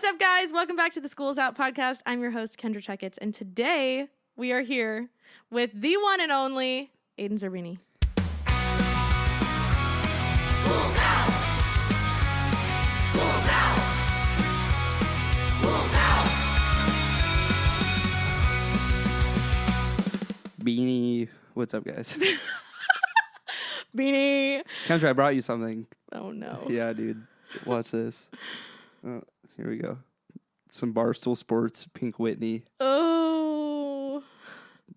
What's up, guys? Welcome back to the School's Out podcast. I'm your host, Kendra Checketts, and today we are here with the one and only Aidan Zerbini. School's out! School's out! School's out! Beanie, what's up, guys? Beanie. Kendra, I brought you something. Oh, no. Yeah, dude. Watch this. Oh, here we go. Some Barstool Sports, Pink Whitney. Oh.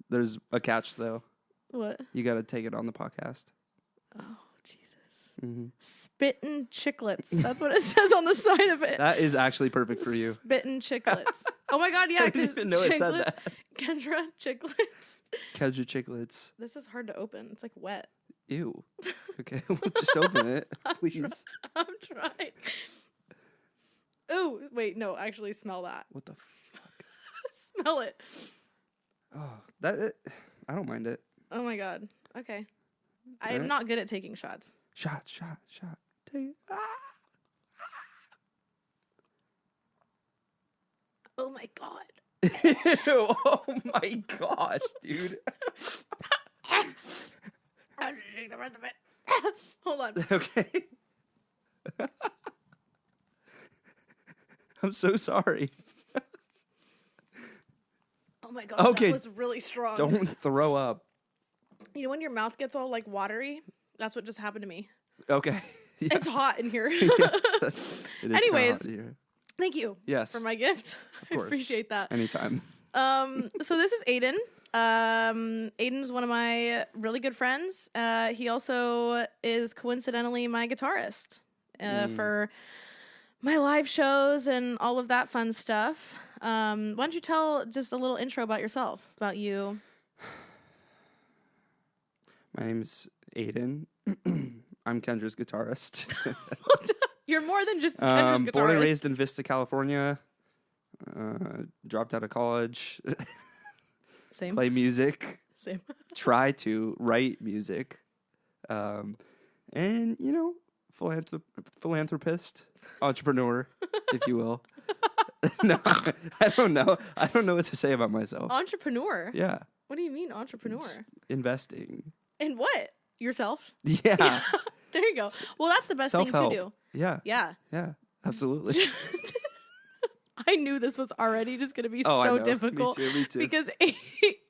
There's a catch, though. What? You got to take it on the podcast. Oh, Jesus. Mm-hmm. Spittin' Chicklets. That's what it says on the side of it. That is actually perfect for you. Spittin' Chicklets. Oh, my God, yeah. I didn't even know it said that. Kendra Chicklets. Kendra Checketts. This is hard to open. It's like wet. Ew. Okay, we'll just open it, please. I'm trying. Ooh, wait, no, actually smell that. What the fuck? Smell it. Oh, I don't mind it. Oh my God. Okay. I am Alright. not good at taking shots. Shot. Take it. Ah! Oh my God. Ew, oh my gosh, dude. I'm gonna drink the rest of it. Hold on. Okay. I'm so sorry. Oh my God. Okay. That was really strong. Don't throw up. You know when your mouth gets all like watery? That's what just happened to me. Okay. Yeah. It's hot in here. It is kinda Anyways. hot here. Thank you. Yes. For my gift. Of I course. appreciate that. Anytime. So this is Aidan. Aidan's one of my really good friends. He also is coincidentally my guitarist for my live shows and all of that fun stuff. Why don't you tell just a little intro about yourself, about you? My name's Aidan. I'm Kendra's guitarist. You're more than just Kendra's guitarist. Born and raised in Vista, California. Dropped out of college. Same. Play music. Same. Try to write music. And, you know, philanthropist, entrepreneur, if you will. No, I don't know. I don't know what to say about myself. Entrepreneur? Yeah. What do you mean entrepreneur? Just investing. In what? Yourself? Yeah. There you go. Well, that's the best thing to Self-help. do. Yeah. Yeah. Yeah. Absolutely. I knew this was already just going to be Oh, I so know. Me Me too. Because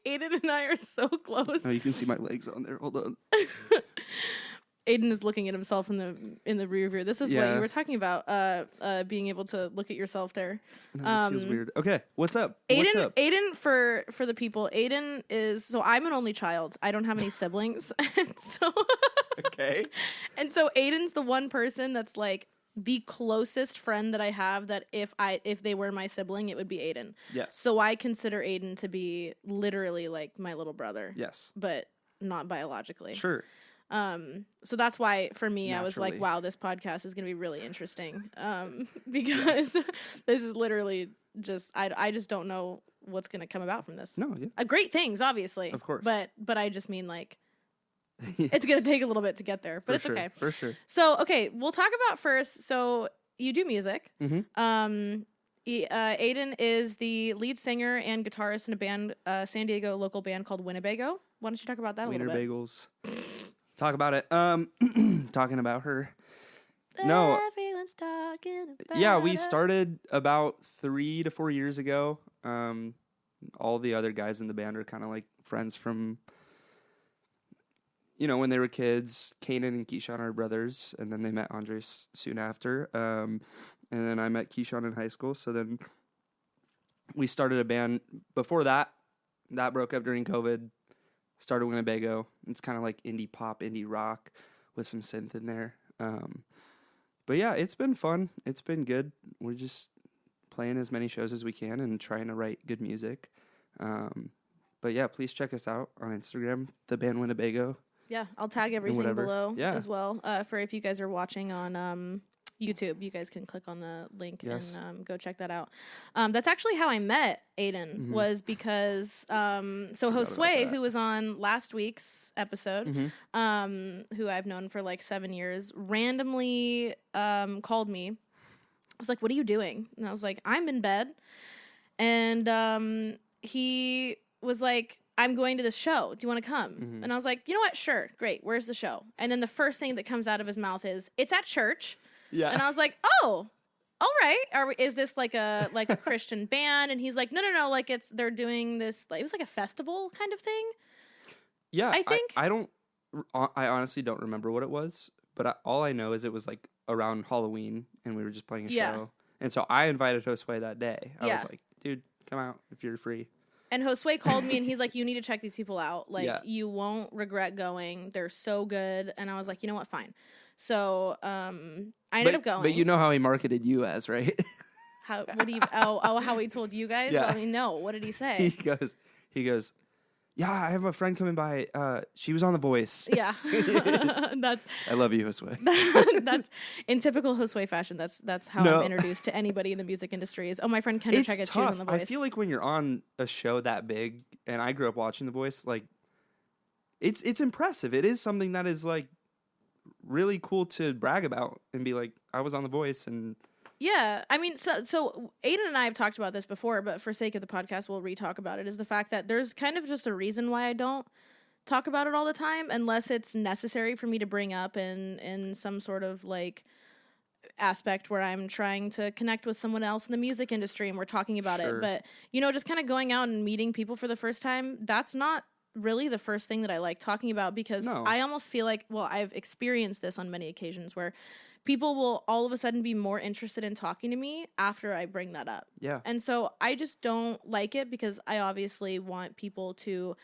Aidan and I are so close. Oh, you can see my legs on there. Hold on. Aidan is looking at himself in the rear view. This is what Yeah. you were talking about, being able to look at yourself there. No, this feels weird. Okay. What's up? What's up? Aidan, for the people, Aidan is, so I'm an only child. I don't have any siblings. Okay. And so Aidan's the one person that's like the closest friend that I have that if they were my sibling, it would be Aidan. Yes. So I consider Aidan to be literally like my little brother. Yes. But not biologically. Sure. So that's why for me, I was like, Naturally. wow, this podcast is going to be really interesting. Because this is literally just, I just don't know what's going to come about from this. No. Yeah. Great things, obviously. Of course. But I just mean like, Yes. it's going to take a little bit to get there, but For it's sure. okay. For sure. So, okay, we'll talk about first. So you do music. Mm-hmm. Aidan is the lead singer and guitarist in a band, San Diego local band called Winnabego. Why don't you talk about that a little bit? Winnabegos. Talk about it. Talking about her. No. Everyone's talking about Yeah, we her. started about 3 to 4 years ago. All the other guys in the band are kind of like friends from, you know, when they were kids. Kanan and Keyshawn are brothers, and then they met Andres soon after. And then I met Keyshawn in high school, so then we started a band. Before that broke up during COVID. Started Winnabego. It's kind of like indie pop, indie rock with some synth in there. But yeah, it's been fun. It's been good. We're just playing as many shows as we can and trying to write good music. But yeah, please check us out on Instagram, the band Winnabego. Yeah, I'll tag everything whatever. below Yeah. as well. For if you guys are watching on YouTube, you guys can click on the link Yes. and go check that out. That's actually how I met Aidan, Mm-hmm. was because so Josue, who was on last week's episode, Mm-hmm. who I've known for like 7 years, randomly called me was like, what are you doing? And I was like, I'm in bed. And he was like, I'm going to this show. Do you want to come? Mm-hmm. And I was like, you know what? Sure. Great. Where's the show? And then the first thing that comes out of his mouth is, it's at church. Yeah. And I was like, oh, all right. Is this like a Christian band? And he's like, no. Like they're doing this. Like, it was like a festival kind of thing. Yeah. I think. I honestly don't remember what it was, but all I know is it was like around Halloween and we were just playing a show. And so I invited Josue that day. I was like, dude, come out if you're free. And Josue called me and he's like, you need to check these people out. Like, you won't regret going. They're so good. And I was like, you know what? Fine. So I ended up going. But you know how he marketed you as, right? How he told you guys? Yeah. Well, I mean, no. What did he say? He goes, yeah, I have a friend coming by. She was on The Voice. Yeah. I love you, Josue. That's in typical Josue fashion. That's how I'm introduced to anybody in the music industry is, my friend Kendra Checketts, she was on The Voice. I feel like when you're on a show that big, and I grew up watching The Voice, like it's impressive. It is something that is like really cool to brag about and be like, I was on The Voice. And yeah, I mean, so Aidan and I have talked about this before, but for sake of the podcast, we'll re-talk about it, is the fact that there's kind of just a reason why I don't talk about it all the time, unless it's necessary for me to bring up in some sort of, like, aspect where I'm trying to connect with someone else in the music industry and we're talking about it. But, just kind of going out and meeting people for the first time, that's not really the first thing that I like talking about, because I almost feel like, well, I've experienced this on many occasions where people will all of a sudden be more interested in talking to me after I bring that up. Yeah. And so I just don't like it, because I obviously want people to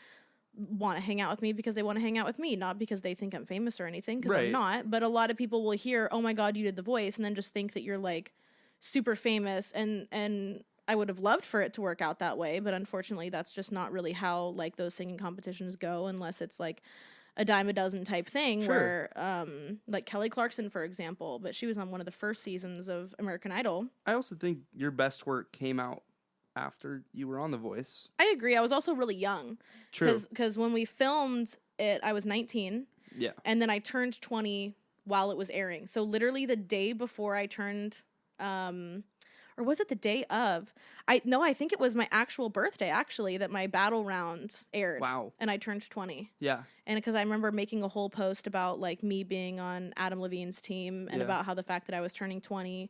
want to hang out with me because they want to hang out with me, not because they think I'm famous or anything, because I'm not. But a lot of people will hear, oh my God, you did The Voice, and then just think that you're like super famous, and I would have loved for it to work out that way, but unfortunately that's just not really how like those singing competitions go, unless it's like a dime a dozen type thing where like Kelly Clarkson, for example, but she was on one of the first seasons of American Idol. I also think your best work came out after you were on The Voice. I agree. I was also really young. True. Because when we filmed it, I was 19. Yeah. And then I turned 20 while it was airing. So literally the day before I turned, or was it the day of? I think it was my actual birthday, actually, that my battle round aired. Wow. And I turned 20. Yeah. And because I remember making a whole post about, like, me being on Adam Levine's team and about how the fact that I was turning 20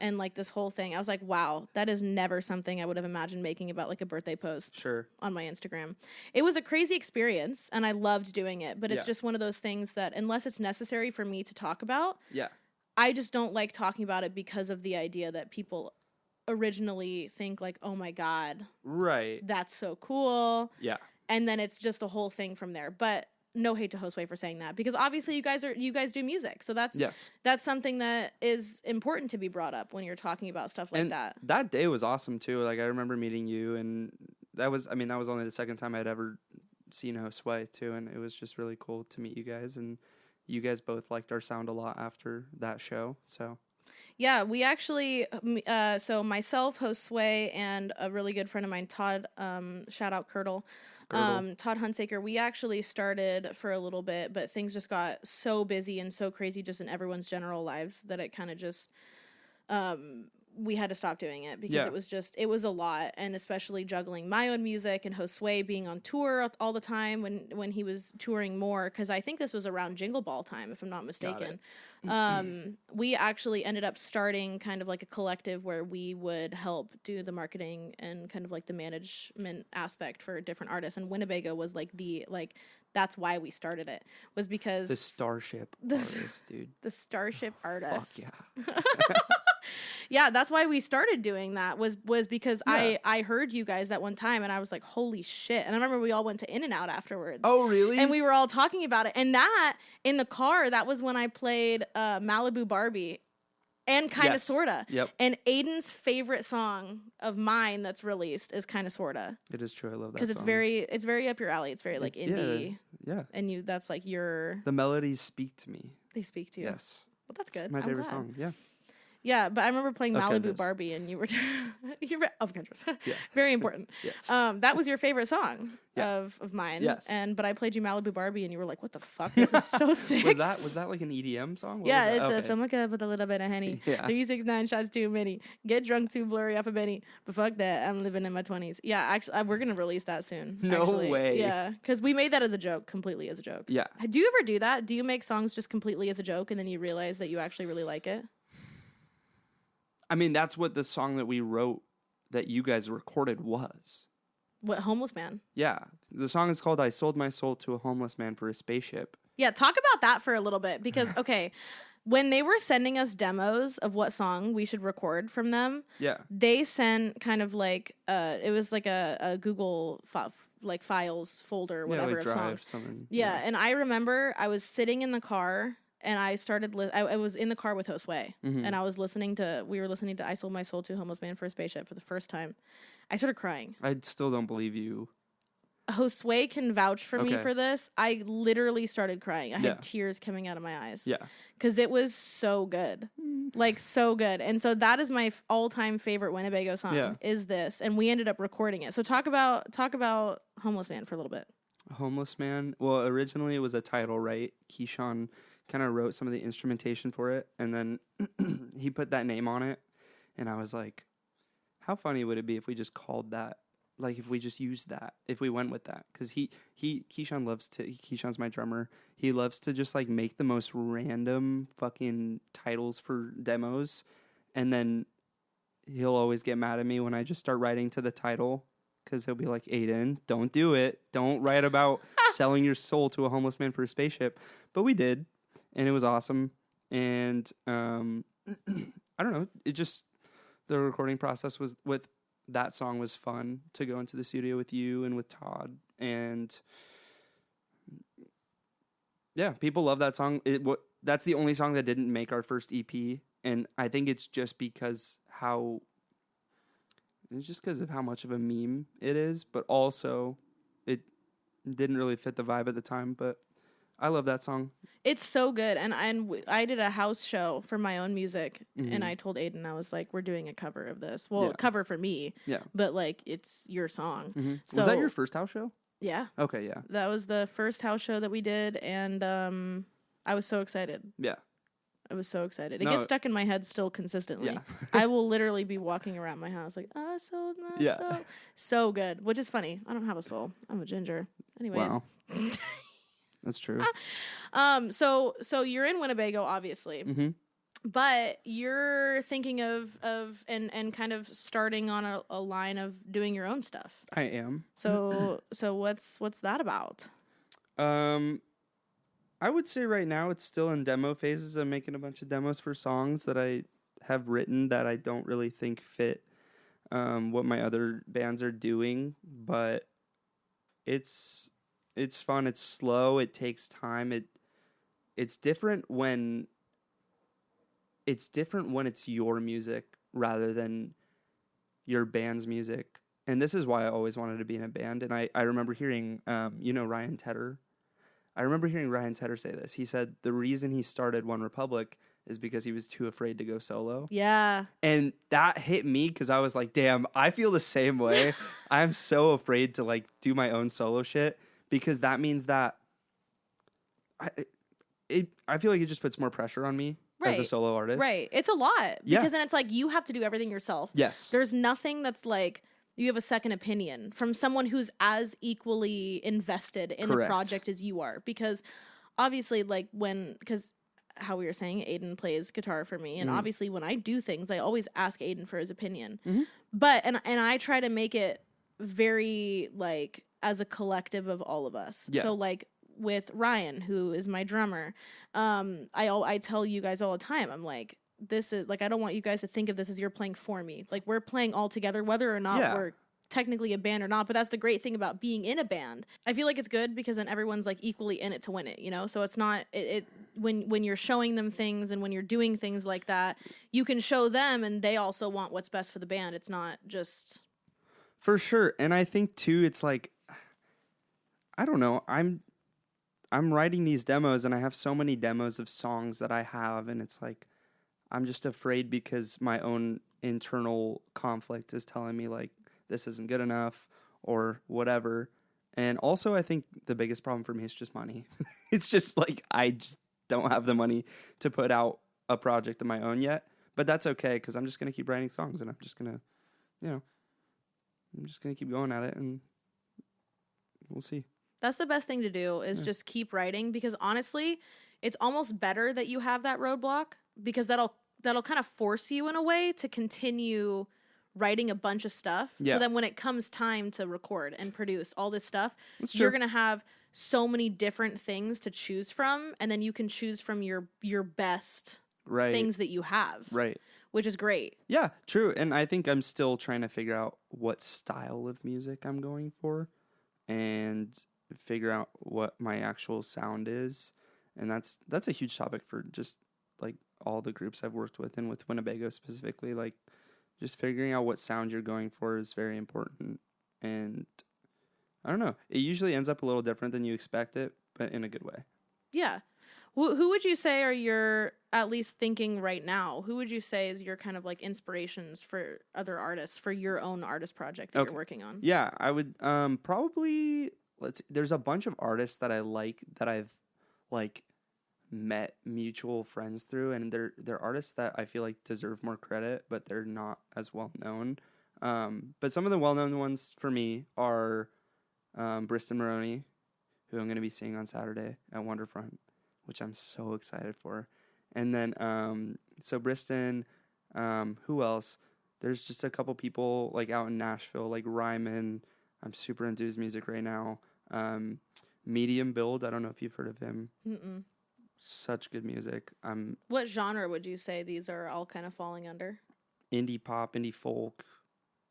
and, like, this whole thing. I was like, wow, that is never something I would have imagined making about, like, a birthday post on my Instagram. It was a crazy experience, and I loved doing it. But it's just one of those things that, unless it's necessary for me to talk about, I just don't like talking about it because of the idea that people originally think like, oh my God, that's so cool. Yeah. And then it's just a whole thing from there. But no hate to Josue for saying that, because obviously you guys do music. So that's something that is important to be brought up when you're talking about stuff like that. That day was awesome too. Like, I remember meeting you, and that was only the second time I'd ever seen Josue too, and it was just really cool to meet you guys, and you guys both liked our sound a lot after that show. So yeah, we actually, so myself, Josue, and a really good friend of mine, Todd, shout out Curdle, Todd Hunsaker, we actually started for a little bit, but things just got so busy and so crazy just in everyone's general lives that it kind of just, we had to stop doing it because it was a lot, and especially juggling my own music and Josue being on tour all the time when he was touring more, because I think this was around Jingle Ball time, if I'm not mistaken. We actually ended up starting kind of like a collective where we would help do the marketing and kind of like the management aspect for different artists, and Winnabego was that's why we started it, was because the Starship artist, dude. The Starship artist. Fuck yeah. Yeah, that's why we started doing that, was because I heard you guys that one time, and I was like, holy shit. And I remember we all went to In-N-Out afterwards. Oh, really? And we were all talking about it. And that, in the car, that was when I played Malibu Barbie and Kinda Sorta. Yep. And Aidan's favorite song of mine that's released is Kinda Sorta. It is true. I love that song. Because it's very up your alley. It's very like indie. Yeah. And that's like your... The melodies speak to me. They speak to you. Yes. Well, that's good. It's my favorite song. Yeah. Yeah, but I remember playing Of Malibu Kendra's. Barbie, and you were of Kendra's. Yeah. Very important. Yes. That was your favorite song Yeah. of mine. Yes. But I played you Malibu Barbie, and you were like, "What the fuck? This is so sick." Was that like an EDM song? What Yeah, was it's that? a Okay. film like with a little bit of Henny. Yeah. 369 shots too many. Get drunk too blurry off a Benny. But fuck that, I'm living in my 20s. Yeah, actually, we're gonna release that soon. No actually. way. Yeah, because we made that as a joke, completely as a joke. Yeah. Do you ever do that? Do you make songs just completely as a joke, and then you realize that you actually really like it? I mean, that's what the song that we wrote that you guys recorded was. What, Homeless Man? Yeah. The song is called I Sold My Soul to a Homeless Man for a Spaceship. Yeah, talk about that for a little bit because, okay, when they were sending us demos of what song we should record from them, Yeah. they sent kind of like, it was like a Google like files folder, whatever, yeah, like of Drive, songs. something. Yeah, and I remember I was sitting in the car and I started, I was in the car with Josue, and I was we were listening to I Sold My Soul to a Homeless Man for a Spaceship for the first time. I started crying. I still don't believe you. Josue can vouch for me Okay. for this. I literally started crying. I Yeah. had tears coming out of my eyes. Yeah. Because it was so good. Like, so good. And so that is my all-time favorite Winnebago song, Yeah. is this. And we ended up recording it. So talk about Homeless Man for a little bit. Homeless Man. Well, originally it was a title, right? Keyshawn kind of wrote some of the instrumentation for it, and then he put that name on it, and I was like, how funny would it be if we just called that, like if we just used that, if we went with that? Because Keyshawn's my drummer. He loves to just like make the most random fucking titles for demos, and then he'll always get mad at me when I just start writing to the title, because he'll be like, Aidan, don't do it. Don't write about selling your soul to a homeless man for a spaceship. But we did, and it was awesome. And I don't know. It just, the recording process with that song was fun, to go into the studio with you and with Todd. And yeah, people love that song. That's the only song that didn't make our first EP. And I think it's just because of how much of a meme it is, but also it didn't really fit the vibe at the time. But I love that song. It's so good. And I did a house show for my own music, and I told Aidan, I was like, we're doing a cover of this. Well, Yeah. cover for me, Yeah. but like, it's your song. So, Was that your first house show? Yeah. Okay, yeah. That was the first house show that we did, and I was so excited. Yeah. I was so excited. It No. gets stuck in my head still consistently. Yeah. I will literally be walking around my house like, I sold my Yeah. soul. So good, which is funny. I don't have a soul. I'm a ginger. Anyways. Wow. That's true. So you're in Winnebago, obviously. Mm-hmm. But you're thinking of and kind of starting on a line of doing your own stuff. I am. So what's that about? I would say right now it's still in demo phases. I'm making a bunch of demos for songs that I have written that I don't really think fit what my other bands are doing, but it's fun. It's slow. It takes time. It's different when it's your music rather than your band's music. And this is why I always wanted to be in a band. And I remember hearing, Ryan Tedder. I remember hearing Ryan Tedder say this. He said the reason he started One Republic is because he was too afraid to go solo. Yeah. And that hit me because I was like, damn, I feel the same way. I'm so afraid to like do my own solo shit, because that means that I feel like it just puts more pressure on me as a solo artist. Right. It's a lot. Yeah. Because then it's like you have to do everything yourself. Yes. There's nothing that's like you have a second opinion from someone who's as equally invested in Correct. the project as you are. Because obviously, like because how we were saying, Aidan plays guitar for me. And obviously when I do things, I always ask Aidan for his opinion. But, and I try to make it very like as a collective of all of us. Yeah. So like with Ryan, who is my drummer, I tell you guys all the time, I'm like, this is like, I don't want you guys to think of this as you're playing for me. Like we're playing all together, whether or not Yeah. we're technically a band or not. But that's the great thing about being in a band. I feel like it's good because then everyone's like equally in it to win it, you know? So it's not when you're showing them things and when you're doing things like that, you can show them and they also want what's best for the band. It's not just For sure. And I think too, it's like, I don't know, I'm writing these demos and I have so many demos of songs that I have, and it's like, I'm just afraid because my own internal conflict is telling me like this isn't good enough or whatever. And also I think the biggest problem for me is just money. It's just like I just don't have the money to put out a project of my own yet. But that's okay because I'm just going to keep writing songs and I'm just going to, I'm just going to keep going at it and we'll see. That's the best thing to do is just keep writing, because honestly, it's almost better that you have that roadblock, because that'll kind of force you in a way to continue writing a bunch of stuff. Yeah. So then when it comes time to record and produce all this stuff, That's you're true. going to have so many different things to choose from, and then you can choose from your best things that you have. Right. Which is great. Yeah, true. And I think I'm still trying to figure out what style of music I'm going for and figure out what my actual sound is. And that's a huge topic for just like all the groups I've worked with, and with Winnabego specifically, like just figuring out what sound you're going for is very important. And I don't know, it usually ends up a little different than you expect it, but in a good way. Yeah. Who would you say are your, at least thinking right now, who would you say is your kind of like inspirations for other artists, for your own artist project that you're working on? Yeah, I would probably, there's a bunch of artists that I like that I've like met mutual friends through, and they're artists that I feel like deserve more credit, but they're not as well known. But some of the well-known ones for me are Briston Maroney, who I'm going to be seeing on Saturday at Wonderfront, which I'm so excited for. And then, so Briston, who else? There's just a couple people like out in Nashville, like Ryman. I'm super into his music right now. Medium Build, I don't know if you've heard of him. Mm-mm. Such good music. What genre would you say these are all kind of falling under? Indie pop, indie folk,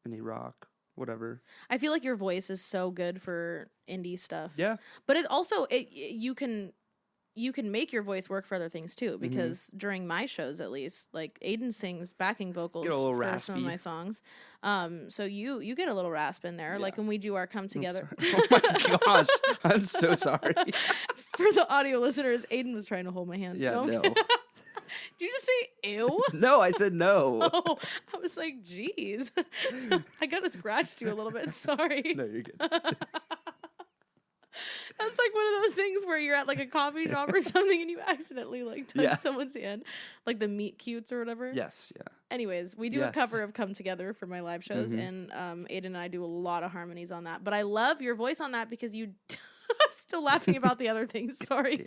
indie rock, whatever. I feel like your voice is so good for indie stuff. Yeah. But it also, you can make your voice work for other things too, because during my shows, at least, like Aidan sings backing vocals for raspy. some of my songs. So you get a little rasp in there, like when we do our Come Together. Oh my gosh, I'm so sorry. For the audio listeners, Aidan was trying to hold my hand. Yeah, no. Did you just say ew? No, I said no. Oh, I was like, geez. I kind of scratched you a little bit. Sorry. No, you're good. That's like one of those things where you're at like a coffee shop or something and you accidentally like touch someone's hand, like the meet cutes or whatever. Yes, yeah. Anyways, we do a cover of Come Together for my live shows, and Aidan and I do a lot of harmonies on that. But I love your voice on that because you... I'm still laughing about the other things. Sorry.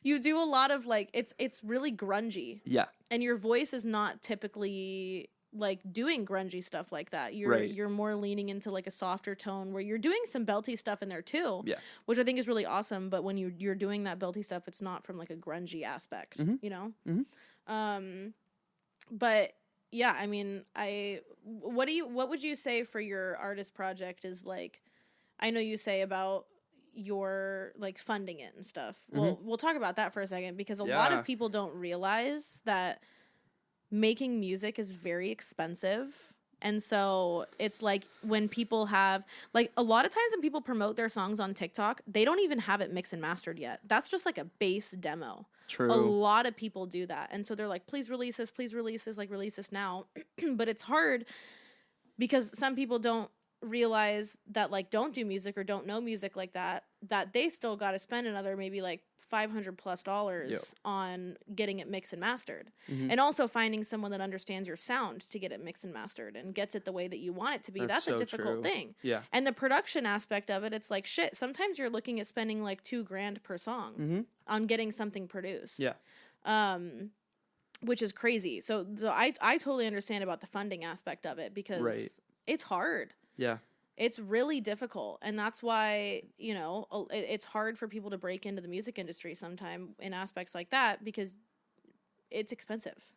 You do a lot of like, it's really grungy. Yeah. And your voice is not typically like doing grungy stuff like that. You're more leaning into like a softer tone where you're doing some belty stuff in there too. Yeah. Which I think is really awesome. But when you're doing that belty stuff, it's not from like a grungy aspect, you know? But yeah, I mean, what would you say for your artist project is like, I know you say about your like funding it and stuff. Well, we'll talk about that for a second, because a lot of people don't realize that making music is very expensive. And so it's like when people have like a lot of times when people promote their songs on TikTok, they don't even have it mixed and mastered yet. That's just like a base demo. True. A lot of people do that. And so they're like, please release this, like release this now. But it's hard because some people don't realize that like don't do music or don't know music like that they still got to spend another maybe like $500+ on getting it mixed and mastered, and also finding someone that understands your sound to get it mixed and mastered and gets it the way that you want it to be. That's so a difficult true. thing. Yeah. And the production aspect of it, it's like shit, sometimes you're looking at spending like $2,000 per song on getting something produced. Which is crazy. So I totally understand about the funding aspect of it, because it's hard. Yeah. It's really difficult. And that's why, you know, it's hard for people to break into the music industry sometime in aspects like that, because it's expensive.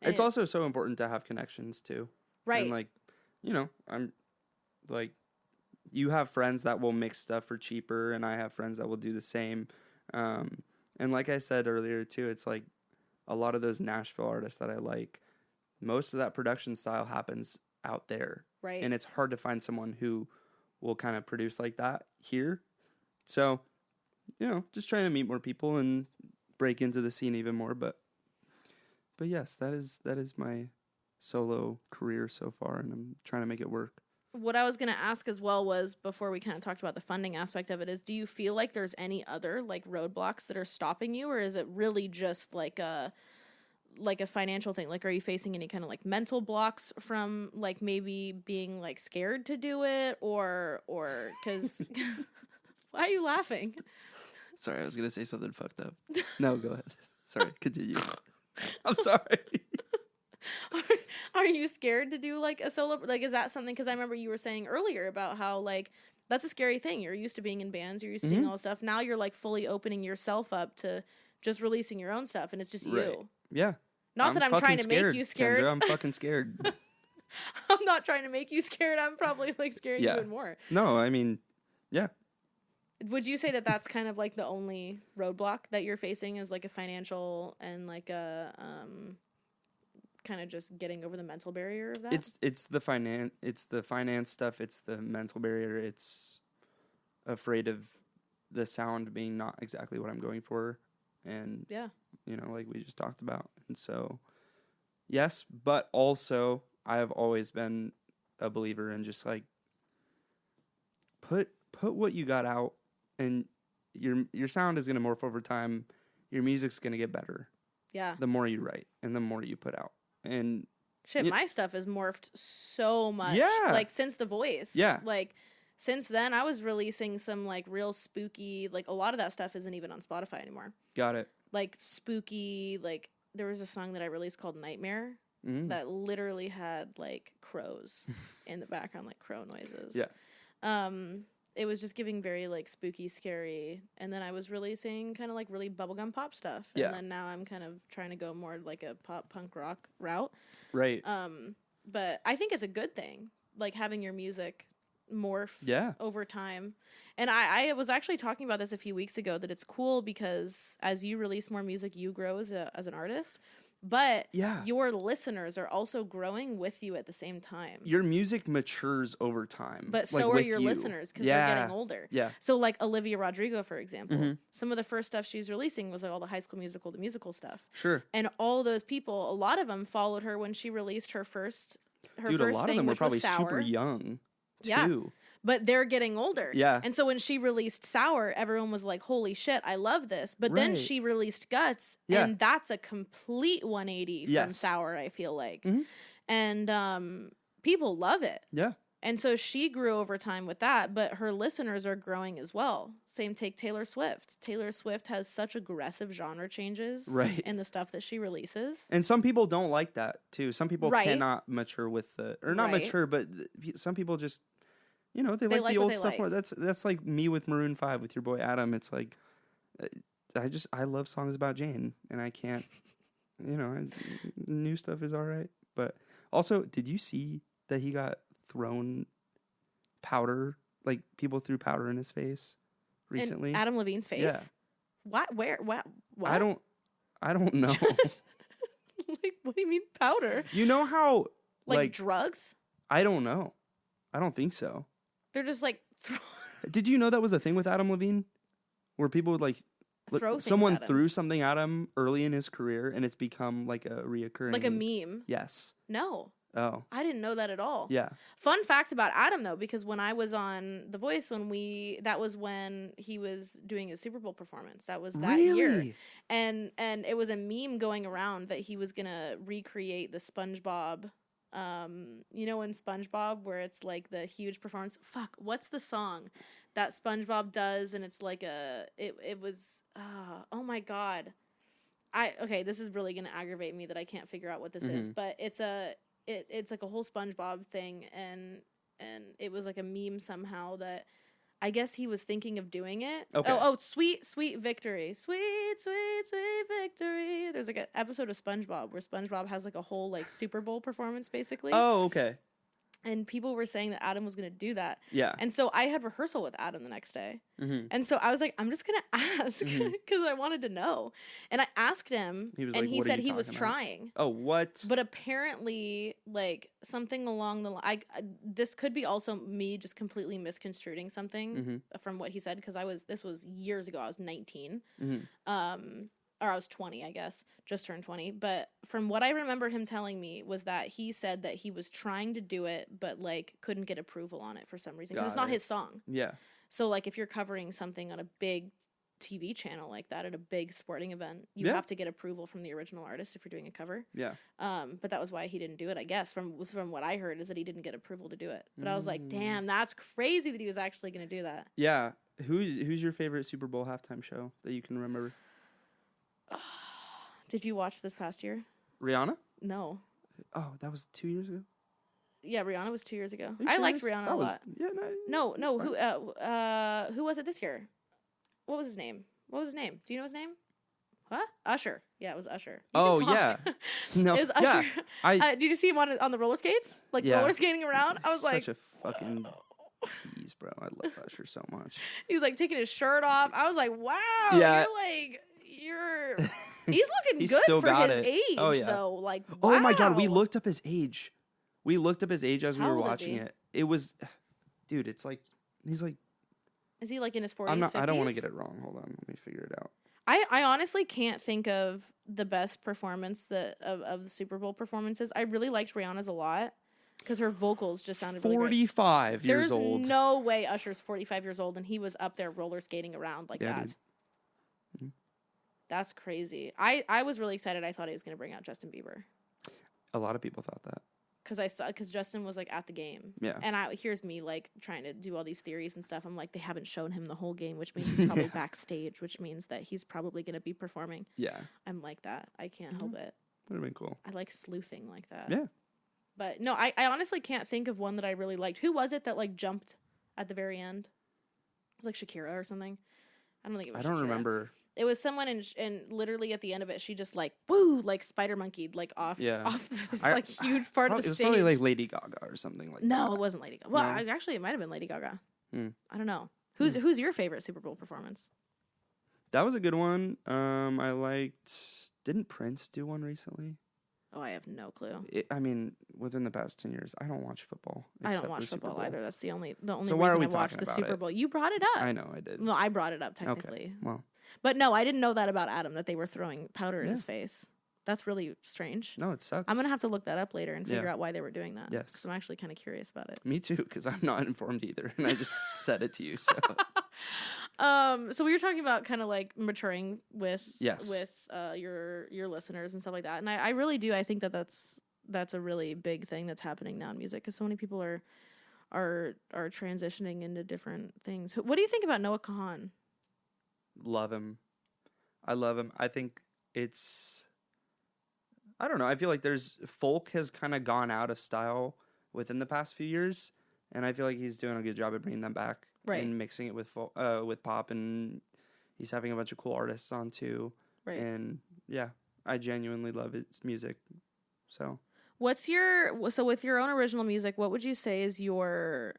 It's also so important to have connections too. Right. And like, you know, I'm like, you have friends that will mix stuff for cheaper, and I have friends that will do the same. And like I said earlier too, it's like a lot of those Nashville artists that I like, most of that production style happens out there. Right. And it's hard to find someone who will kind of produce like that here. So, you know, just trying to meet more people and break into the scene even more. But yes, that is my solo career so far, and I'm trying to make it work. What I was going to ask as well was, before we kind of talked about the funding aspect of it, is do you feel like there's any other like roadblocks that are stopping you, or is it really just like a financial thing? Like, are you facing any kind of like mental blocks from like maybe being like scared to do it, or because why are you laughing? Sorry, I was gonna say something fucked up. No, go ahead. Sorry, continue. I'm sorry. Are you scared to do like a solo? Like, is that something? Because I remember you were saying earlier about how like that's a scary thing. You're used to being in bands. You're used to doing all this stuff. Now you're like fully opening yourself up to just releasing your own stuff, and it's just Right. you. Yeah. Not that I'm trying to make you scared. Kendra, I'm fucking scared. I'm not trying to make you scared. I'm probably like scaring you even more. No, I mean, yeah. Would you say that that's kind of like the only roadblock that you're facing is like a financial and like a kind of just getting over the mental barrier of that? It's the finance stuff, it's the mental barrier, it's afraid of the sound being not exactly what I'm going for, and yeah, you know, like we just talked about. And so yes, but also I have always been a believer in just like put what you got out, and your sound is going to morph over time. Your music's going to get better. Yeah. The more you write and the more you put out. And shit, my stuff has morphed so much. Yeah. Like since The Voice. Yeah. Like since then I was releasing some like real spooky, like a lot of that stuff isn't even on Spotify anymore. Got it. Like spooky, like there was a song that I released called Nightmare that literally had like crows in the background, like crow noises. Yeah. It was just giving very like spooky, scary, and then I was releasing kind of like really bubblegum pop stuff, and then now I'm kind of trying to go more like a pop punk rock route. Right. But I think it's a good thing, like having your music morph over time. And I was actually talking about this a few weeks ago, that it's cool because as you release more music, you grow as an artist. But your listeners are also growing with you at the same time. Your music matures over time. But so are your listeners, because they're getting older. Yeah. So like Olivia Rodrigo, for example, some of the first stuff she's releasing was like all the High School Musical, the musical stuff. Sure. And all those people, a lot of them followed her when she released her first Dude, first a lot thing, of them were which probably was Sour. super young, too. Yeah. But they're getting older. Yeah. And so when she released Sour, everyone was like, holy shit, I love this. But then she released Guts, and that's a complete 180 from Sour, I feel like. And people love it. Yeah. And so she grew over time with that, but her listeners are growing as well. Same take Taylor Swift. Taylor Swift has such aggressive genre changes in the stuff that she releases. And some people don't like that, too. Some people cannot mature with or not mature, but some people just, you know, they like the old stuff more. That's like me with Maroon 5 with your boy Adam. It's like, I love songs about Jane, and I can't, you know, new stuff is all right. But also, did you see that he got thrown powder, like people threw powder in his face recently? In Adam Levine's face? Yeah. What? Where? What? I don't know. Like, what do you mean powder? You know how like drugs? I don't know. I don't think so. They're just like Did you know that was a thing with Adam Levine, where people would like throw someone threw something at him early in his career, and it's become like a reoccurring, like a meme? Yes. No. Oh. I didn't know that at all. Yeah. Fun fact about Adam, though, because when I was on The Voice, that was when he was doing his Super Bowl performance. That was that year. And it was a meme going around that he was going to recreate the SpongeBob, you know, in SpongeBob, where it's like the huge performance. Fuck, what's the song that SpongeBob does? And it's like it was, oh my God. Okay, this is really going to aggravate me that I can't figure out what this is, but it's like a whole SpongeBob thing, and it was like a meme somehow that I guess he was thinking of doing it. Okay. Oh, sweet, sweet victory. Sweet, sweet, sweet victory. There's like an episode of SpongeBob where SpongeBob has like a whole like Super Bowl performance basically. Oh, okay. And people were saying that Adam was going to do that. Yeah. And so I had rehearsal with Adam the next day. And so I was like, I'm just going to ask because I wanted to know. And I asked him, and he said he was trying. Oh, what? But apparently, like, something along the line, this could be also me just completely misconstruing something from what he said, because this was years ago. I was 19. or I was 20, I guess, just turned 20. But from what I remember him telling me was that he said that he was trying to do it, but like couldn't get approval on it for some reason because it's not his song. Yeah. So like if you're covering something on a big TV channel like that at a big sporting event, you have to get approval from the original artist if you're doing a cover. Yeah. But that was why he didn't do it, I guess. From what I heard is that he didn't get approval to do it. But I was like, damn, that's crazy that he was actually going to do that. Yeah. Who's your favorite Super Bowl halftime show that you can remember? Did you watch this past year? Rihanna? No. Oh, that was 2 years ago? Yeah, Rihanna was 2 years ago. I liked Rihanna a lot. Yeah, No. Who was it this year? What was his name? Do you know his name? What? Usher. Yeah, it was Usher. Oh, yeah. No, it was Usher. Yeah. Did you see him on the roller skates? Like roller skating around? I was such a fucking tease, bro. I love Usher so much. He was like taking his shirt off. I was like, wow. Yeah. He's looking good still for got his it. age, Oh, yeah. though. Like, wow. Oh my God, we looked up his age. We looked up his age as we How were old is watching he? it. It was, dude, it's like, he's like, Is he like in his 40s, 50s? I don't want to get it wrong. Hold on, let me figure it out. I honestly can't think of the best performance of the Super Bowl performances. I really liked Rihanna's a lot because her vocals just sounded really great. 45 years old. There's no way Usher's 45 years old and he was up there roller skating around like that. Dude. Mm-hmm. That's crazy. I was really excited. I thought he was going to bring out Justin Bieber. A lot of people thought that. Because Justin was like at the game. Yeah. And here's me like trying to do all these theories and stuff. I'm like, they haven't shown him the whole game, which means he's probably backstage, which means that he's probably going to be performing. Yeah. I'm like that. I can't help it. Would have been cool. I like sleuthing like that. Yeah. But no, I honestly can't think of one that I really liked. Who was it that like jumped at the very end? It was like Shakira or something. I don't think it was I don't Shakira. remember. It was someone and literally at the end of it, she just like, woo, like spider monkeyed like off this like huge part of the It was stage. probably like Lady Gaga or something like that. No, it wasn't Lady Gaga. Well, No? actually, it might have been Lady Gaga. I don't know. Hmm. Who's your favorite Super Bowl performance? That was a good one. I liked. Didn't Prince do one recently? Oh, I have no clue. I mean, within the past 10 years, I don't watch football. I don't except watch for Super football Bowl. either. That's the only So reason why are we I watched talking the about Super it? Bowl. You brought it up. I know, I did. No, I brought it up technically. Okay, well. But no, I didn't know that about Adam, that they were throwing powder in his face. That's really strange. No, it sucks. I'm going to have to look that up later and figure out why they were doing that. Yes. Because I'm actually kind of curious about it. Me too, because I'm not informed either, and I just said it to you. So. So we were talking about kind of like maturing with Yes. your listeners and stuff like that, and I really do. I think that's a really big thing that's happening now in music because so many people are transitioning into different things. What do you think about Noah Kahan? Love him. I love him. I think it's. I don't know. I feel like folk has kind of gone out of style within the past few years, and I feel like he's doing a good job of bringing them back and mixing it with pop, and he's having a bunch of cool artists on too. Right. And yeah, I genuinely love his music. So. With your own original music, what would you say is your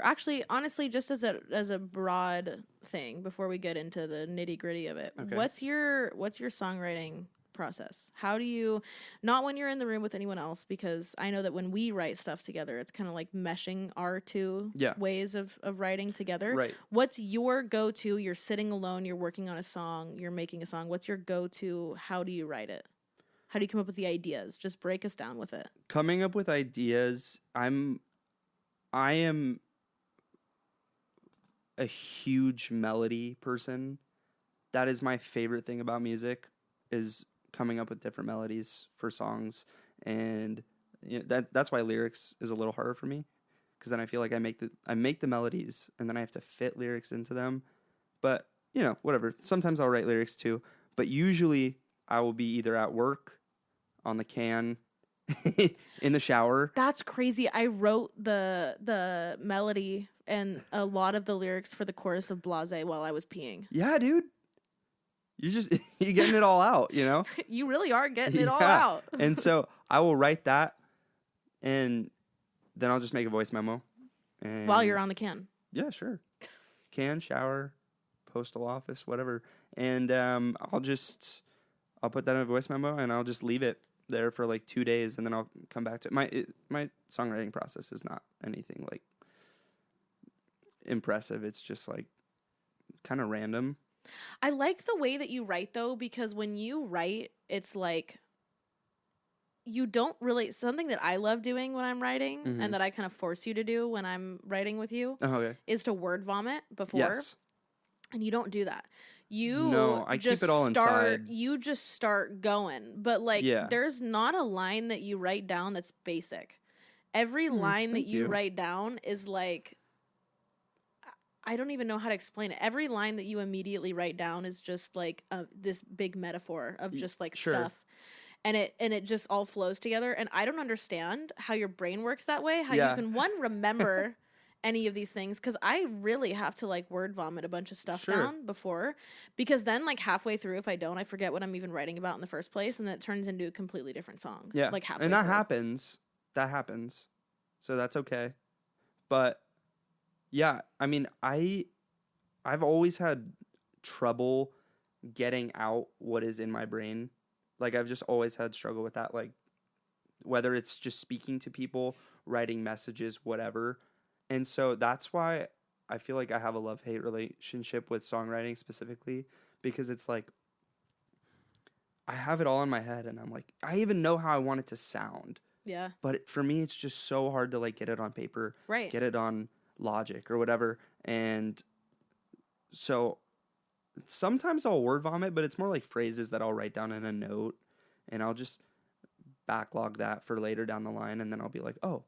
actually honestly just as a broad thing before we get into the nitty-gritty of it. Okay. What's your songwriting process? How do you, not when you're in the room with anyone else, because I know that when we write stuff together, it's kind of like meshing our two ways of writing together. Right. What's your go-to? You're sitting alone, you're working on a song, you're making a song. What's your go-to? How do you write it? How do you come up with the ideas? Just break us down with it. Coming up with ideas, I am a huge melody person. That is my favorite thing about music, is coming up with different melodies for songs, and that's why lyrics is a little harder for me, because then I feel like I make the melodies and then I have to fit lyrics into them. But whatever. Sometimes I'll write lyrics too, but usually I will be either at work, on the can, in the shower. That's crazy. I wrote the melody and a lot of the lyrics for the chorus of Blase while I was peeing. Yeah, dude. You're getting it all out, You really are getting it all out. And so I will write that, and then I'll just make a voice memo. And while you're on the can. Yeah, sure. Can, shower, postal office, whatever. And I'll put that in a voice memo, and I'll just leave it there for like 2 days, and then I'll come back to it. My songwriting process is not anything like impressive. It's just like kind of random. I like the way that you write though, because when you write, it's like you don't really, something that I love doing when I'm writing and that I kind of force you to do when I'm writing with you is to word vomit before. Yes. And you don't do that. You No, I just keep it all inside. You just start going. But like there's not a line that you write down that's basic. Every line that you write down is like, I don't even know how to explain it. Every line that you immediately write down is just like this big metaphor of just like stuff. And it just all flows together. And I don't understand how your brain works that way. How you can, one, remember any of these things. Because I really have to, like, word vomit a bunch of stuff down before. Because then, like, halfway through, if I don't, I forget what I'm even writing about in the first place. And then it turns into a completely different song. Yeah. Like, halfway and that through. happens. That happens. So that's okay. But, yeah, I mean, I've always had trouble getting out what is in my brain. Like, I've just always had struggle with that, like, whether it's just speaking to people, writing messages, whatever. And so that's why I feel like I have a love-hate relationship with songwriting specifically, because it's like I have it all in my head, and I'm like, I even know how I want it to sound. Yeah. But for me, it's just so hard to, like, get it on paper, get it on Logic or whatever. And so sometimes I'll word vomit, but it's more like phrases that I'll write down in a note, and I'll just backlog that for later down the line, and then I'll be like, oh,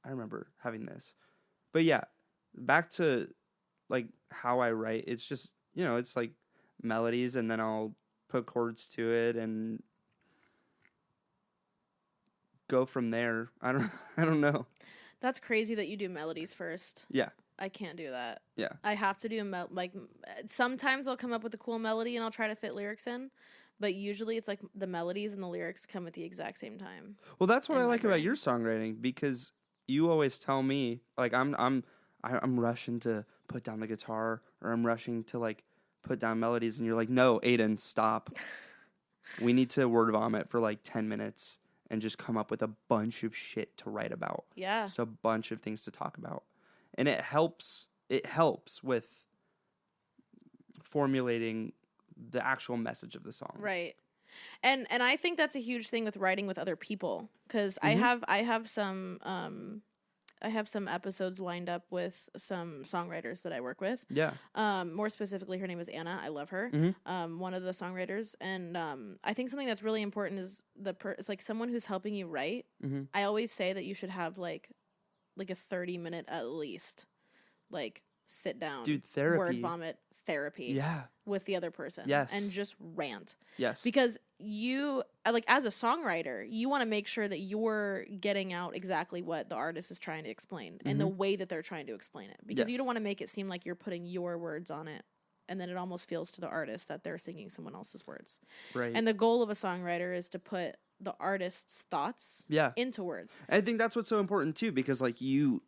I remember having this. But yeah, back to like how I write, it's just, you know, it's like melodies, and then I'll put chords to it and go from there. I don't know. That's crazy that you do melodies first. Yeah. I can't do that. Yeah. I have to do sometimes I'll come up with a cool melody and I'll try to fit lyrics in, but usually it's like the melodies and the lyrics come at the exact same time. Well, that's what I like about your songwriting, because you always tell me, like, I'm rushing to put down the guitar, or I'm rushing to, like, put down melodies, and you're like, no, Aidan, stop. We need to word vomit for like 10 minutes and just come up with a bunch of shit to write about. Yeah. So a bunch of things to talk about. And it helps with formulating the actual message of the song. Right. And I think that's a huge thing with writing with other people, because I have some episodes lined up with some songwriters that I work with. Yeah. More specifically, her name is Anna. I love her. One of the songwriters, and I think something that's really important is it's like someone who's helping you write. I always say that you should have like a 30-minute at least, like, sit down, dude, therapy, word vomit therapy, with the other person, and just rant, because you, like, as a songwriter, you want to make sure that you're getting out exactly what the artist is trying to explain and the way that they're trying to explain it, because you don't want to make it seem like you're putting your words on it, and then it almost feels to the artist that they're singing someone else's words. Right. And the goal of a songwriter is to put the artist's thoughts into words. I think that's what's so important too, because like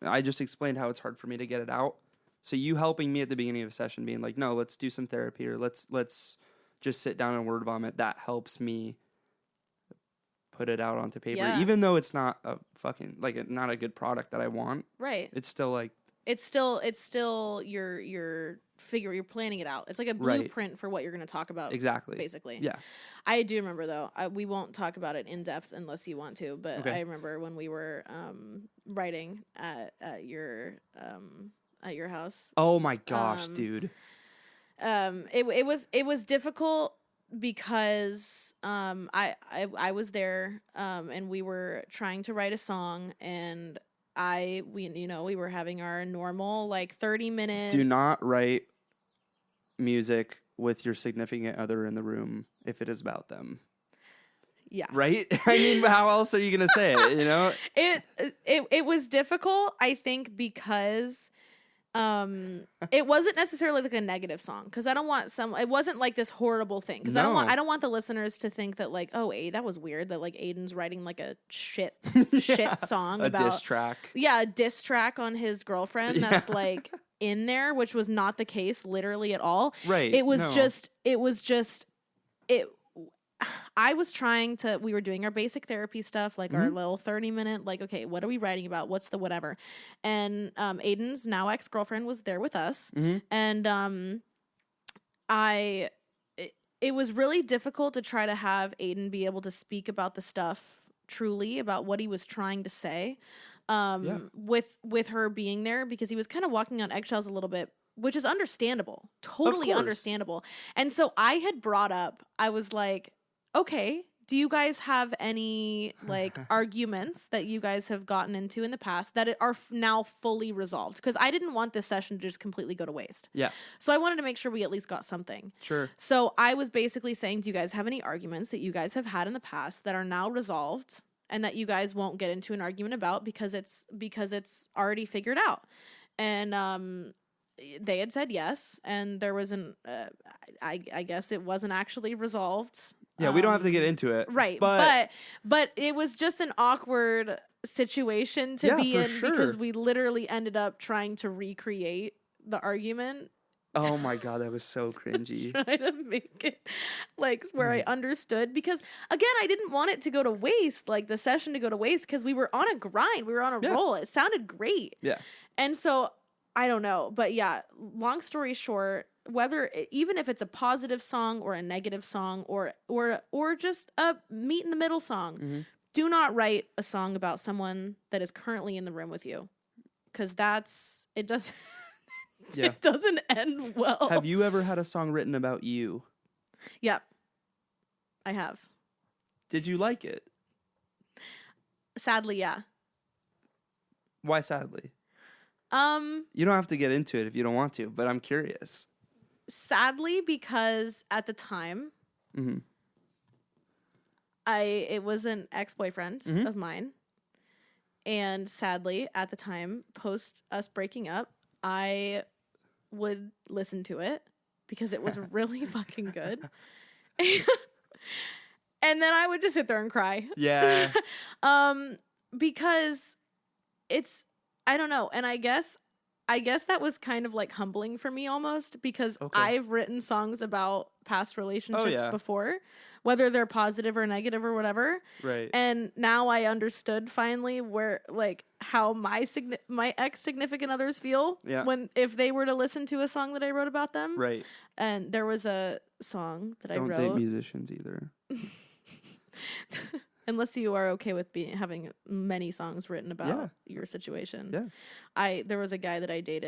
I just explained how it's hard for me to get it out. So you helping me at the beginning of a session, being like, no, let's do some therapy, or let's just sit down and word vomit. That helps me put it out onto paper, even though it's not a fucking, like, not a good product that I want. Right. It's still like, it's still your figure, you're planning it out. It's like a blueprint for what you're going to talk about. Exactly. Basically. Yeah. I do remember though, we won't talk about it in depth unless you want to, but I remember when we were writing at your house. Oh my gosh, dude. It was difficult because I was there and we were trying to write a song, and we were having our normal, like, 30-minute. Do not write music with your significant other in the room if it is about them. Yeah. Right? I mean, how else are you going to say it, you know? It was difficult, I think, because it wasn't necessarily like a negative song, because I don't want it wasn't like this horrible thing, because I don't want the listeners to think that, like, oh, that was weird that, like, Aidan's writing like a shit song a about diss track. Yeah, a diss track on his girlfriend that's like in there, which was not the case literally at all. Right. It was just I was trying to, we were doing our basic therapy stuff, like our little 30-minute, like, okay, what are we writing about? What's the whatever? And Aidan's now ex-girlfriend was there with us. And it was really difficult to try to have Aidan be able to speak about the stuff truly, about what he was trying to say, with her being there, because he was kind of walking on eggshells a little bit, which is understandable, totally understandable. And so I had brought up, I was like, okay, do you guys have any like arguments that you guys have gotten into in the past that are now fully resolved? Because I didn't want this session to just completely go to waste. Yeah. So I wanted to make sure we at least got something. Sure. So I was basically saying, do you guys have any arguments that you guys have had in the past that are now resolved and that you guys won't get into an argument about because it's already figured out? And they had said yes, and there was I guess it wasn't actually resolved. Yeah, we don't have to get into it. Right. But it was just an awkward situation to be in, because we literally ended up trying to recreate the argument. Oh my God, that was so cringy. Trying to make it like where I understood, because again, I didn't want it to go to waste, like the session to go to waste, because we were on a grind. We were on a roll. It sounded great. Yeah. And so I don't know, but yeah, long story short, even if it's a positive song or a negative song or just a meet in the middle song, do not write a song about someone that is currently in the room with you, because it doesn't end well. Have you ever had a song written about you? Yep, I have. Did you like it? Sadly, yeah. Why sadly? You don't have to get into it if you don't want to, but I'm curious. Sadly, because at the time, it was an ex-boyfriend of mine, and sadly, at the time, post us breaking up, I would listen to it because it was really fucking good, and then I would just sit there and cry. Yeah. Because I don't know, and I guess that was kind of like humbling for me almost, because I've written songs about past relationships before, whether they're positive or negative or whatever. Right. And now I understood finally where, like, how my ex significant others feel if they were to listen to a song that I wrote about them. Right. And there was a song that I wrote. Don't date musicians either. Unless you are okay with having many songs written about your situation. Yeah. There was a guy that I dated